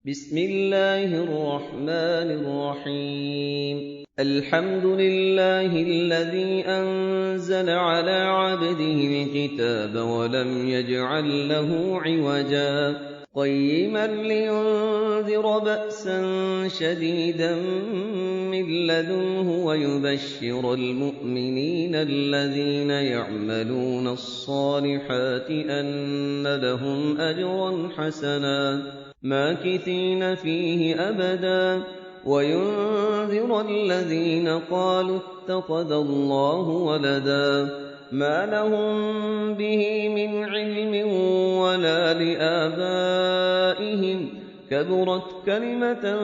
بسم الله الرحمن الرحيم الحمد لله الذي أنزل على عبده الكتاب ولم يجعل له عوجا قيما لينذر بأسا شديدا من لدنه ويبشر المؤمنين الذين يعملون الصالحات أن لهم أجرا حسنا ماكثين فيه أبدا وينذر الذين قالوا اتخذ الله ولدا ما لهم به من علم ولا لآبائهم كبرت كلمة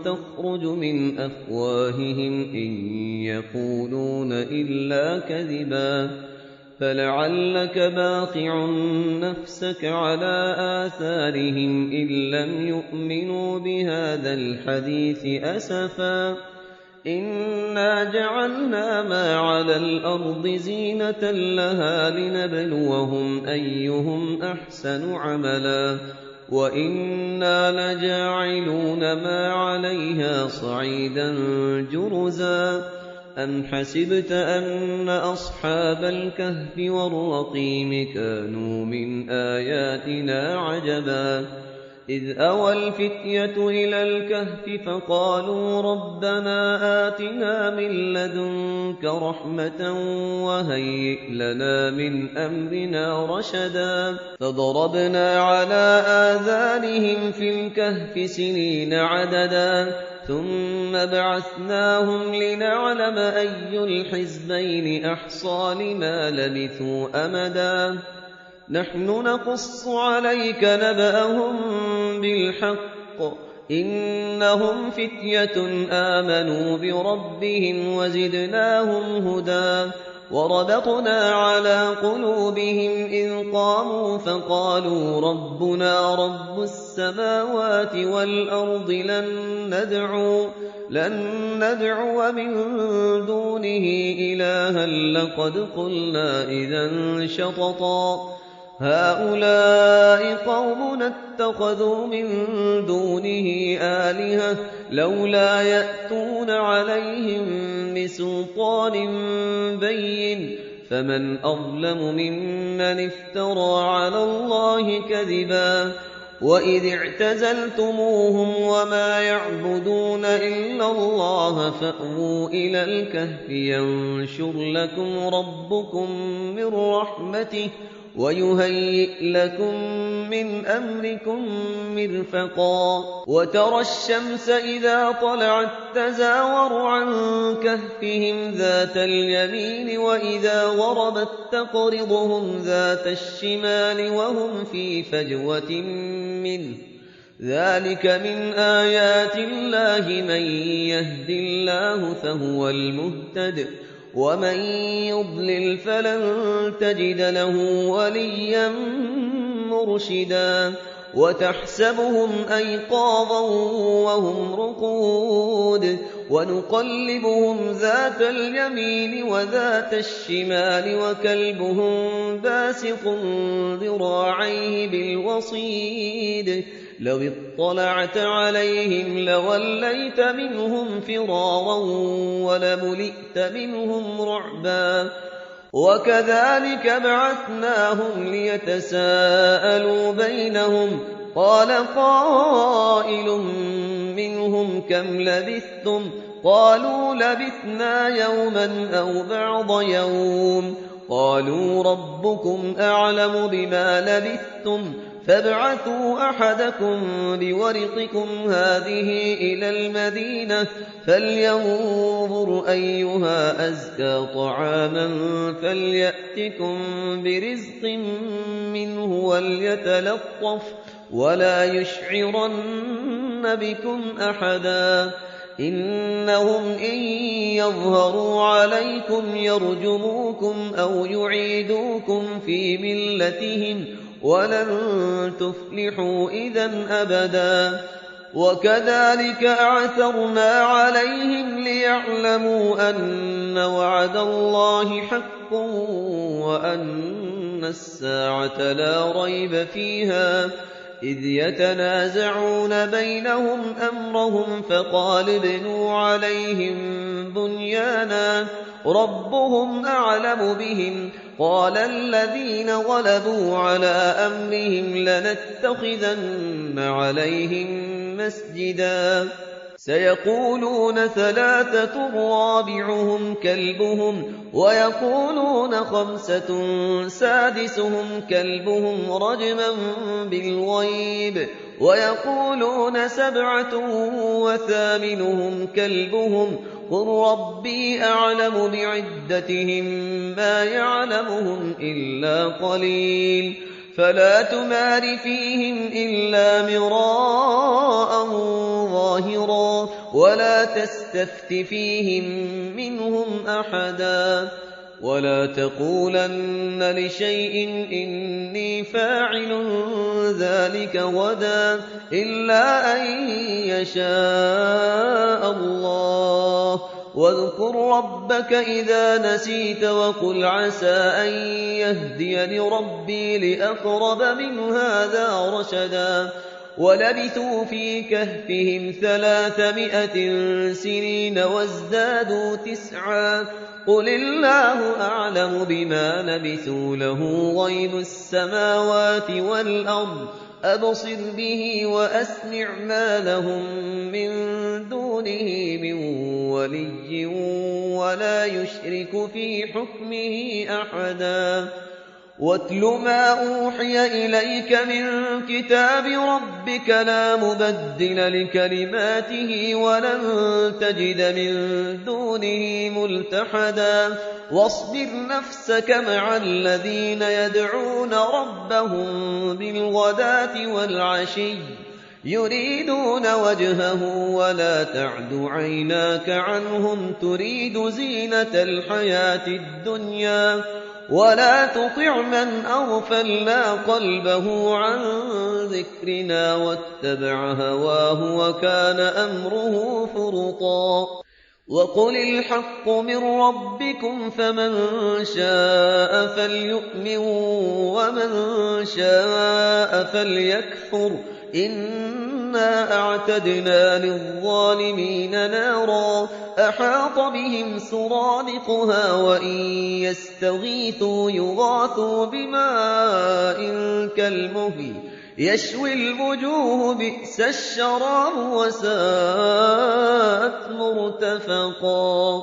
تخرج من أفواههم إن يقولون إلا كذبا فلعلك باخع نفسك على آثارهم إن لم يؤمنوا بهذا الحديث أسفا إنا جعلنا ما على الأرض زينة لها لنبلوهم أيهم أحسن عملا وإنا لجاعلون ما عليها صعيدا جرزا أم حسبت أن أصحاب الكهف والرقيم كانوا من آياتنا عجبا إذ أوى الفتية إلى الكهف فقالوا ربنا آتنا من لدنك رحمة وهيئ لنا من أمرنا رشدا فضربنا على آذانهم في الكهف سنين عددا ثم بعثناهم لنعلم أي الحزبين أحصى لما لبثوا أمدا نحن نقص عليك نبأهم بالحق إنهم فتية آمنوا بربهم وزدناهم هدى وربطنا على قلوبهم إذ قاموا فقالوا ربنا رب السماوات والأرض لن ندعو من دونه إلها لقد قلنا إذا شططا هؤلاء قومنا اتخذوا من دونه آلهة لولا يأتون عليهم بسلطان بين فمن أظلم ممن افترى على الله كذبا وإذ اعتزلتموهم وما يعبدون إلا الله فأووا إلى الكهف ينشر لكم ربكم من رحمته ويهيئ لكم من أمركم مرفقا وترى الشمس إذا طلعت تزاور عن كهفهم ذات اليمين وإذا غربت تقرضهم ذات الشمال وهم في فجوة منه ذلك من آيات الله من يهد الله فهو المهتد ومن يضلل فلن تجد له وليا مرشدا وتحسبهم أيقاظا وهم رقود ونقلبهم ذات اليمين وذات الشمال وكلبهم باسط ذراعيه بالوصيد لو اطلعت عليهم لوليت منهم فرارا ولملئت منهم رعبا وكذلك بعثناهم ليتساءلوا بينهم قال قائل منهم كم لبثتم قالوا لبثنا يوما أو بعض يوم قالوا ربكم أعلم بما لبثتم فابعثوا أحدكم بورقكم هذه إلى المدينة فلينظر أيها أزكى طعاما فليأتكم برزق منه وليتلطف ولا يشعرن بكم أحدا إنهم إن يظهروا عليكم يرجموكم أو يعيدوكم في ملتهم ولن تفلحوا إذا أبدا وكذلك أعثرنا عليهم ليعلموا أن وعد الله حق وأن الساعة لا ريب فيها إذ يتنازعون بينهم أمرهم فقال ابنوا عليهم بنيانا ربهم أعلم بهم قال الذين غلبوا على أمرهم لنتخذن عليهم مسجدا سيقولون ثلاثة رابعهم كلبهم ويقولون خمسة سادسهم كلبهم رجما بالغيب ويقولون سبعة وثامنهم كلبهم قل ربي أعلم بعدتهم ما يعلمهم إلا قليل فلا تمار فيهم إلا مراء ظاهرا ولا تستفت فيهم منهم أحدا ولا تقولن لشيء إني فاعل ذلك غدا إلا أن يشاء الله واذكر ربك إذا نسيت وقل عسى أن يهديني ربي لأقرب من هذا رشدا ولبثوا في كهفهم 300 سنين وازدادوا 9 قل الله أعلم بما لبثوا له غيب السماوات والأرض أبصر به وأسمع ما لهم من دونه من ولي ولا يشرك في حكمه أحدا واتل ما أوحي إليك من كتاب ربك لا مبدل لكلماته ولن تجد من دونه ملتحدا واصبر نفسك مع الذين يدعون ربهم بالغداة والعشي يريدون وجهه ولا تعد عيناك عنهم تريد زينة الحياة الدنيا ولا تطع من أغفلنا قلبه عن ذكرنا واتبع هواه وكان أمره فرطا وقل الحق من ربكم فمن شاء فليؤمن ومن شاء فليكفر إنا أعتدنا للظالمين نارا أحاط بهم سرادقها وإن يستغيثوا يغاثوا بماء كالمهل يشوي الوجوه بئس الشراب وساءت مرتفقا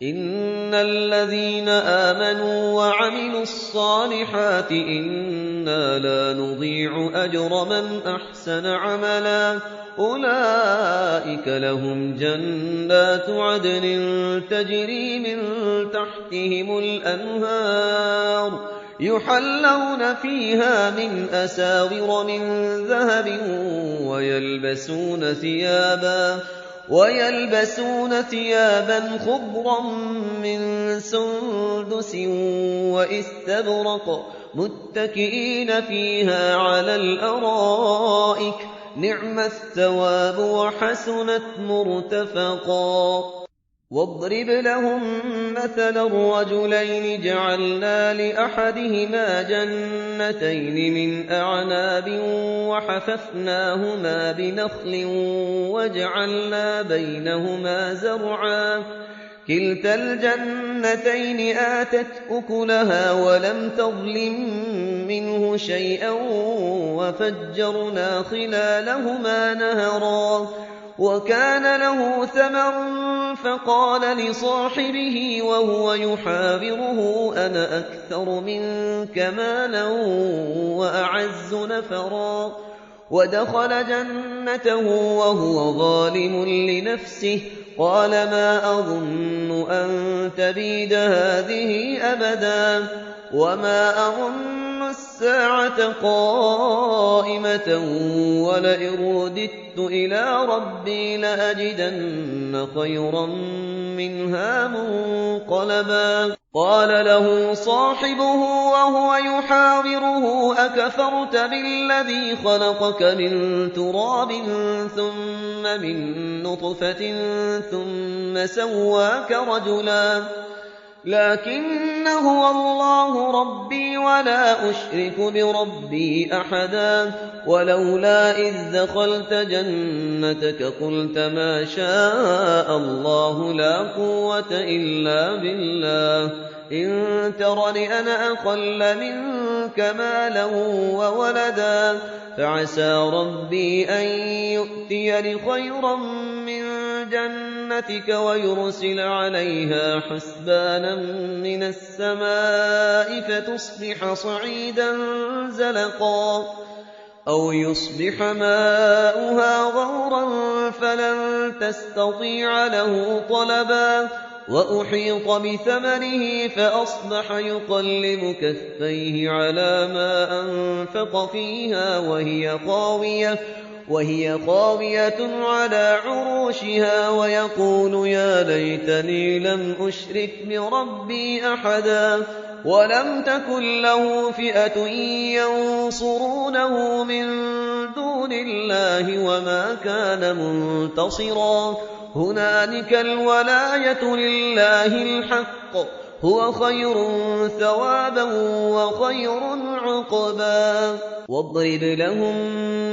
إن الذين آمنوا وعملوا الصالحات إنا لا نضيع أجر من أحسن عملا أولئك لهم جنات عدن تجري من تحتهم الأنهار يحلون فيها من أساور من ذهب ويلبسون ثيابا خضرا من سندس واستبرق متكئين فيها على الأرائك نعم الثواب وحسنت مرتفقا واضرب لهم مثلا الرجلين جعلنا لأحدهما جنتين من أعناب وحففناهما بنخل وجعلنا بينهما زرعا كلتا الجنتين آتت أكلها ولم تظلم منه شيئا وفجرنا خلالهما نهرا وكان له ثمر فقال لصاحبه وهو يحاوره أنا أكثر منك مالا وأعز نفرا ودخل جنته وهو ظالم لنفسه قال ما أظن أن تبيد هذه أبدا وما أظن الساعة قائمة ولئن رددت إلى ربي لأجدن خيرا منها منقلبا قال له صاحبه وهو يحاوره أكفرت بالذي خلقك من تراب ثم من نطفة ثم سواك رجلا لكن هو الله ربي ولا أشرك بربي أحدا ولولا إذ دخلت جنتك قلت ما شاء الله لا قوة إلا بالله إن ترني أنا أقل منك مالا وولدا فعسى ربي أن يؤتيني خيرا من جنتك ويرسل عليها حسبانا من السماء فتصبح صعيدا زلقا أو يصبح ماؤها غورا فلن تستطيع له طلبا وأحيط بثمره فأصبح يقلب كفيه على ما أنفق فيها وهي خاوية على عروشها ويقول يا ليتني لم أشرك بربي أحدا ولم تكن له فئة ينصرونه من دون الله وما كان منتصرا هنالك الولاية لله الحق هو خير ثوابا وخير عقبا واضرب لهم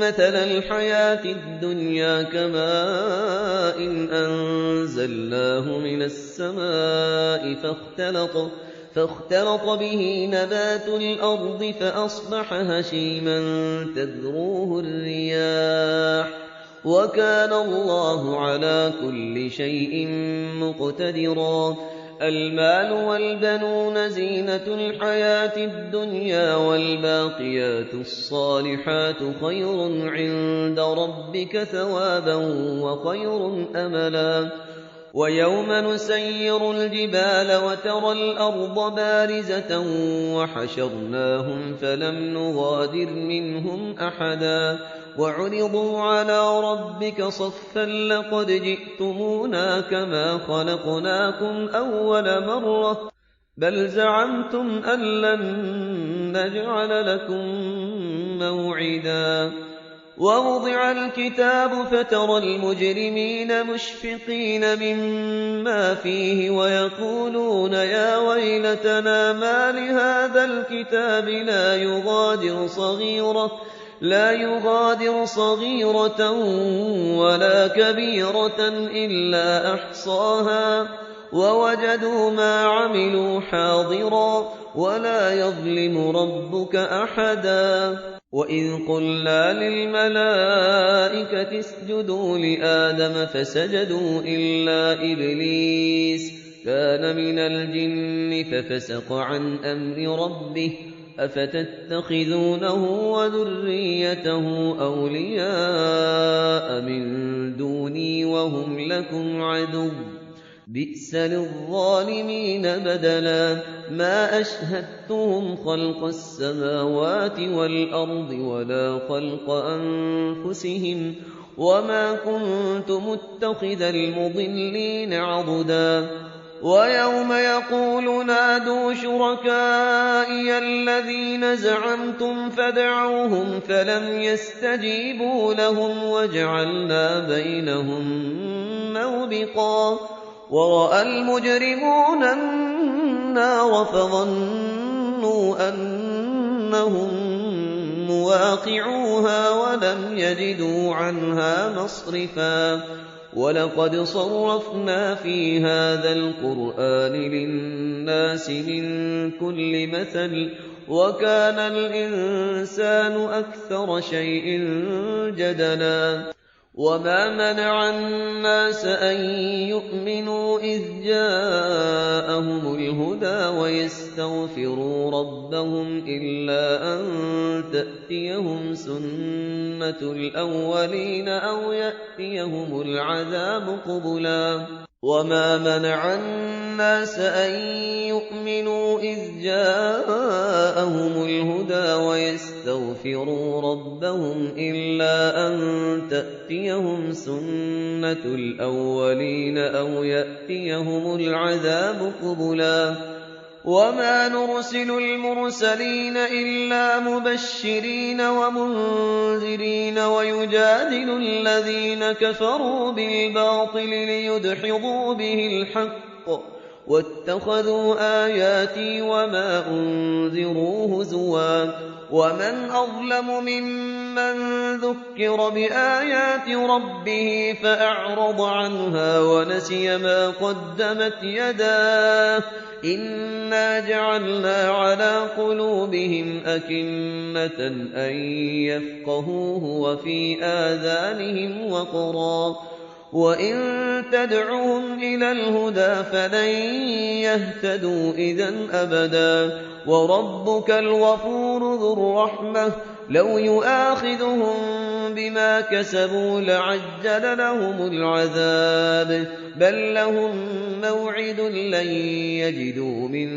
مثل الحياة الدنيا كماء أنزلناه من السماء فاختلط به نبات الأرض فأصبح هشيما تذروه الرياح وكان الله على كل شيء مقتدرا المال والبنون زينة الحياة الدنيا والباقيات الصالحات خير عند ربك ثوابا وخير أملا ويوم نسير الجبال وترى الأرض بارزة وحشرناهم فلم نغادر منهم أحدا وعرضوا على ربك صفا لقد جئتمونا كما خلقناكم أول مرة بل زعمتم أن لن نجعل لكم موعدا ووضع الكتاب فترى المجرمين مشفقين مما فيه ويقولون يا ويلتنا ما لهذا الكتاب لا يغادر صغيرة ولا كبيرة إلا أحصاها ووجدوا ما عملوا حاضرا ولا يظلم ربك أحدا وإذ قلنا للملائكة اسجدوا لآدم فسجدوا إلا إبليس كان من الجن ففسق عن أمر ربه أفتتخذونه وذريته أولياء من دوني وهم لكم عدو بئس للظالمين بدلا ما أشهدتهم خلق السماوات والأرض ولا خلق أنفسهم وما كنت متخذ المضلين عضدا ويوم يقول نادوا شركائي الذين زعمتم فدعوهم فلم يستجيبوا لهم وجعلنا بينهم موبقا ورأى المجرمون النار فظنوا أنهم مواقعوها ولم يجدوا عنها مصرفا ولقد صرفنا في هذا القرآن للناس من كل مثل وكان الإنسان أكثر شيء جدلا وما منع الناس أن يؤمنوا إذ جاءهم الهدى ويستغفروا ربهم إلا أن تأتيهم سنة الأولين أو يأتيهم العذاب قبلا وما منع الناس أن يؤمنوا إذ جاءهم الهدى ويستغفروا ربهم إلا أن تأتيهم سنة الأولين أو يأتيهم العذاب قبلا وما نرسل المرسلين إلا مبشرين ومنذرين ويجادل الذين كفروا بالباطل ليدحضوا به الحق واتخذوا آياتي وما أنذروا هزوا ومن أظلم ممن ذكر بآيات ربه فأعرض عنها ونسي ما قدمت يداه إنا جعلنا على قلوبهم أكنة أن يفقهوه وفي آذانهم وقرا وإن تدعهم إلى الهدى فلن يهتدوا إذا أبدا وربك الغفور ذو الرحمة لو يؤاخذهم بما كسبوا لعجل لهم العذاب بل لهم موعد لن يجدوا من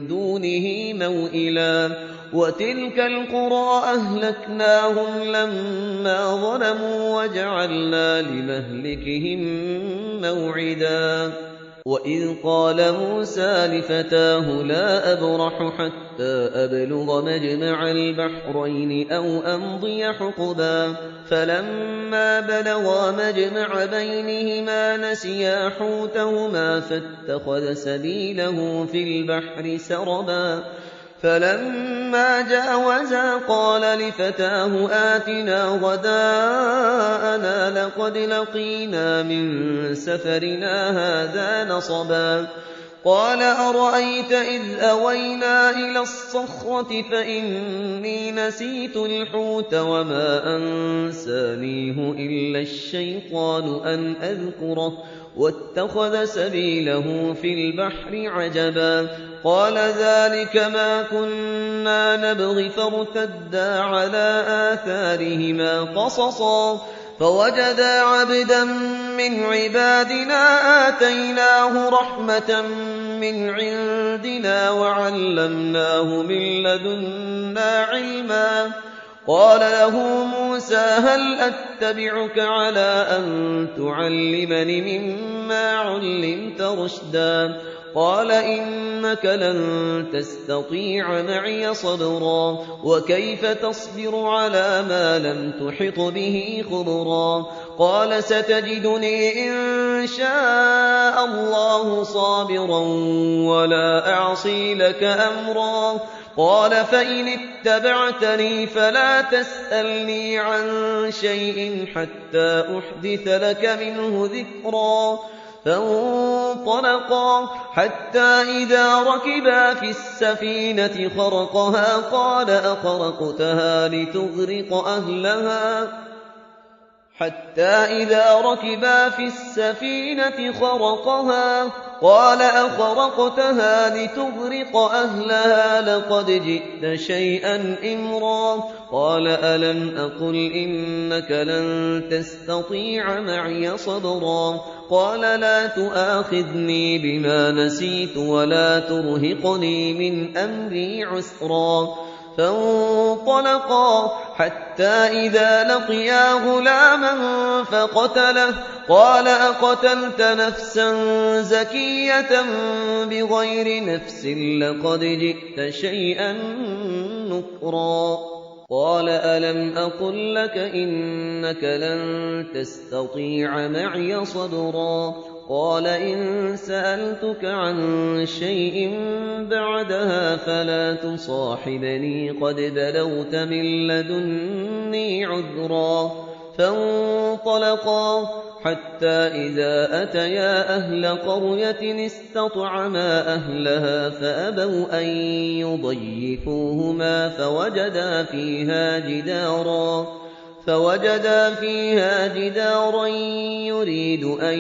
دونه موئلا وتلك القرى أهلكناهم لما ظلموا وجعلنا لمهلكهم موعدا وإذ قال موسى لفتاه لا أبرح حتى أبلغ مجمع البحرين أو أمضي حقبا فلما بلغا مجمع بينهما نسيا حوتهما فاتخذ سبيله في البحر سربا فلما جاوزا قال لفتاه آتنا غداءنا لقد لقينا من سفرنا هذا نصبا قال أرأيت إذ أوينا إلى الصخرة فإني نسيت الحوت وما أنسانيه إلا الشيطان أن أذكره واتخذ سبيله في البحر عجبا قال ذلك ما كنا نبغي فارتدا على آثارهما قصصا فوجدا عبدا من عبادنا آتيناه رحمة من عندنا وعلمناه من لدنا علما قال له موسى هل أتبعك على أن تعلمني مما علمت رشدا قال إنك لن تستطيع معي صبرا وكيف تصبر على ما لم تحط به خبرا قال ستجدني إن شاء الله صابرا ولا أعصي لك أمرا قال فإن اتبعتني فلا تسألني عن شيء حتى أحدث لك منه ذكرا فانطلقا حتى إذا ركبا في السفينة خرقها قال أخرقتها لتغرق أهلها حتى إذا ركبا في السفينة خرقها قال أخرقتها لتغرق أهلها لقد جئت شيئا إمرا قال ألم أقل إنك لن تستطيع معي صبرا قال لا تؤاخذني بما نسيت ولا ترهقني من أمري عسرا فانطلقا حتى إذا لقيا غلاما فقتله قال أقتلت نفسا زكية بغير نفس لقد جئت شيئا نكرا قال ألم أقل لك إنك لن تستطيع معي صبرا قال إن سألتك عن شيء بعدها فلا تصاحبني قد بلغت من لدني عذرا فانطلقا حتى إذا أتيا أهل قرية استطعما أهلها فأبوا أن يضيفوهما فوجدا فيها جدارا يريد أن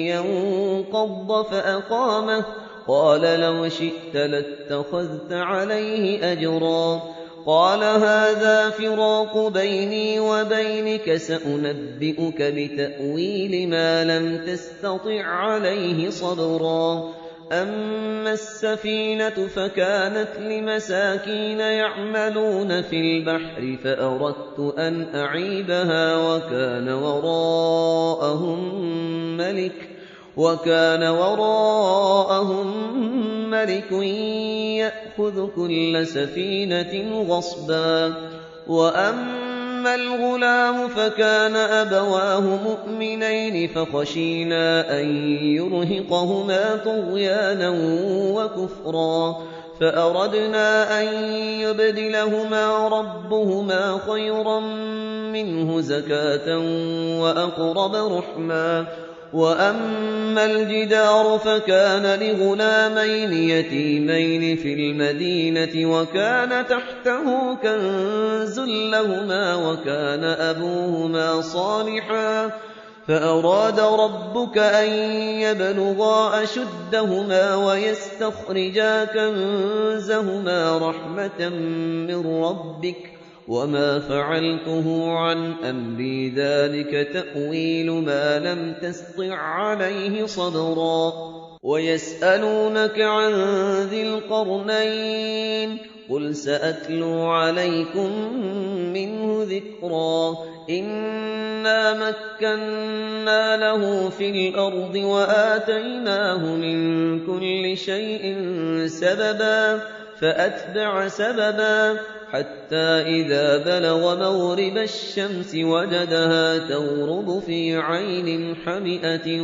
ينقض فأقامه قال لو شئت لاتخذت عليه أجرا قال هذا فراق بيني وبينك سأنبئك بتأويل ما لم تستطع عليه صبرا أما السفينة فكانت لمساكين يعملون في البحر فأردت أن أعيبها وكان وراءهم ملك يأخذ كل سفينة غصبا وأما وأما الغلام فكان أبواه مؤمنين فخشينا أن يرهقهما طغيانا وكفرا فأردنا أن يبدلهما ربهما خيرا منه زكاة وأقرب رحما وأما الجدار فكان لغلامين يتيمين في المدينة وكان تحته كنز لهما وكان أبوهما صالحا فأراد ربك أن يبلغا أشدهما ويستخرجا كنزهما رحمة من ربك وما فعلته عن أمري ذلك تأويل ما لم تسطع عليه صبرا ويسألونك عن ذي القرنين قل سأتلو عليكم منه ذكرا إنا مكنا له في الأرض وآتيناه من كل شيء سببا فأتبع سببا حتى إذا بلغ مغرب الشمس وجدها تغرب في عين حمئة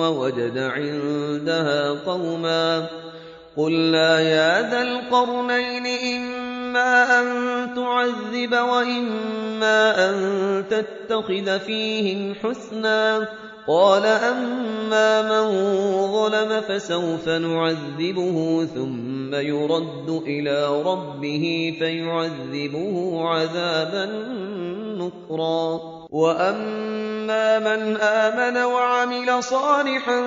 ووجد عندها قوما قلنا يا ذا القرنين إما أن تعذب وإما أن تتخذ فيهم حسنا قال أما من ظلم فسوف نعذبه ثم يرد إلى ربه فيعذبه عذابا نكرا وأما من آمن وعمل صالحا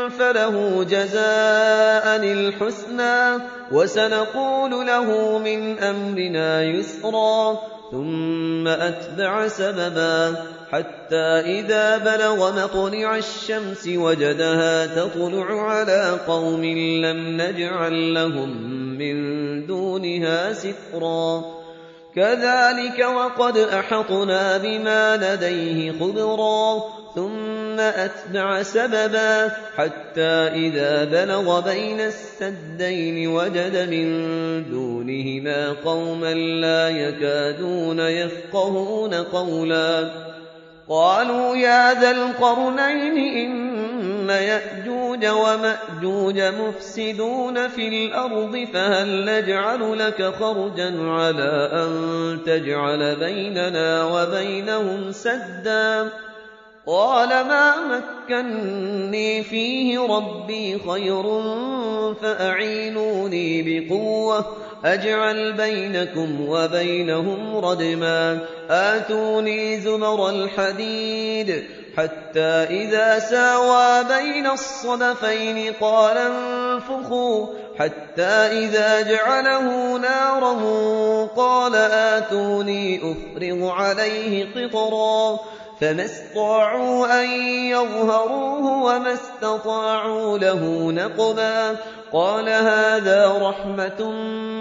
فله جزاء الحسنى وسنقول له من أمرنا يسرا ثم أتبع سببا حتى إذا بلغ مطلع الشمس وجدها تطلع على قوم لم نجعل لهم من دونها سترا كذلك وقد أحطنا بما لديه خبرا ثم أتبع سببا حتى إذا بلغ بين السدين وجد من دونهما قوما لا يكادون يفقهون قولا قالوا يا ذا القرنين إن يأجوج ومأجوج مفسدون في الأرض فهل نجعل لك خرجا على أن تجعل بيننا وبينهم سدا قال ما مكني فيه ربي خير فأعينوني بقوة أجعل بينكم وبينهم ردما آتوني زبر الحديد حتى إذا ساوى بين الصدفين قال انفخوا حتى إذا جعله نارا قال آتوني أفرغ عليه قطرا فما استطاعوا أن يظهروه وما استطاعوا له نقبا قال هذا رحمة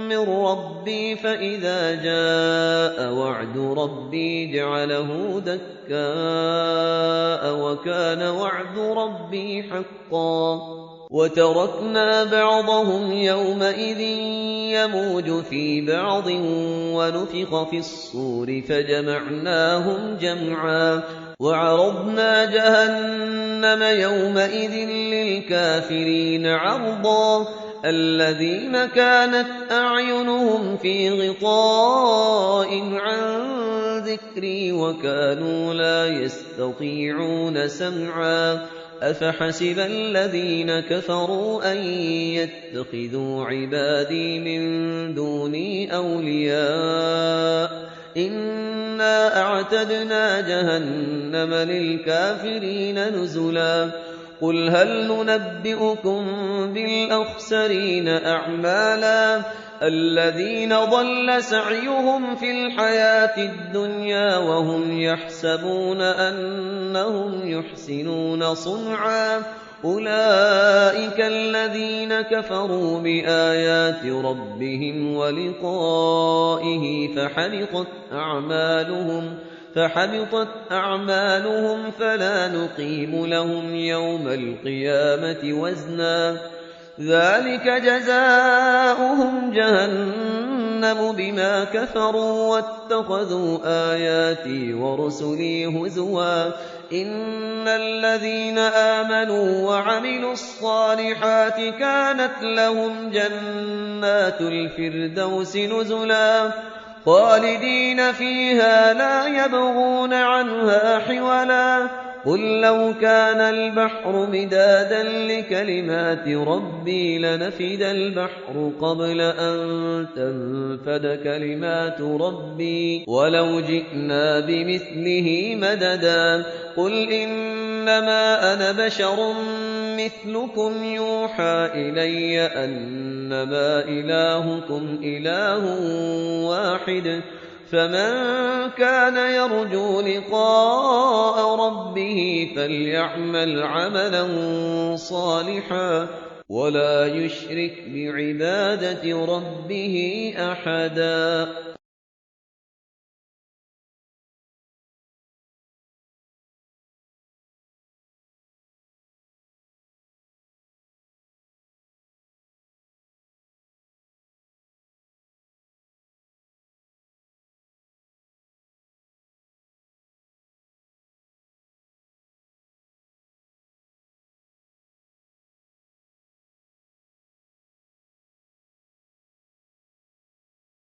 من ربي فإذا جاء وعد ربي جعله دكاء وكان وعد ربي حقا وتركنا بعضهم يومئذ يموج في بعض ونفخ في الصور فجمعناهم جمعا وعرضنا جهنم يومئذ للكافرين عرضا الذين كانت أعينهم في غطاء عن ذكري وكانوا لا يستطيعون سمعا أفحسب الذين كفروا أن يتخذوا عبادي من دوني أولياء إنا أعتدنا جهنم للكافرين نزلا قل هل ننبئكم بالأخسرين أعمالا الذين ضل سعيهم في الحياة الدنيا وهم يحسبون أنهم يحسنون صنعا أولئك الذين كفروا بآيات ربهم ولقائه فحبطت أعمالهم فلا نقيم لهم يوم القيامة وزنا ذلك جزاؤهم جهنم جهنم بما كفروا واتخذوا آياتي ورسلي هزوا إن الذين آمنوا وعملوا الصالحات كانت لهم جنات الفردوس نزلا خالدين فيها لا يبغون عنها حولا قل لو كان البحر مدادا لكلمات ربي لنفد البحر قبل أن تنفد كلمات ربي ولو جئنا بمثله مددا قل إنما أنا بشر مثلكم يوحى إلي أنما إلهكم إله واحد فمن كان يرجو لقاء ربه فليعمل عملا صالحا ولا يشرك بعبادة ربه أحدا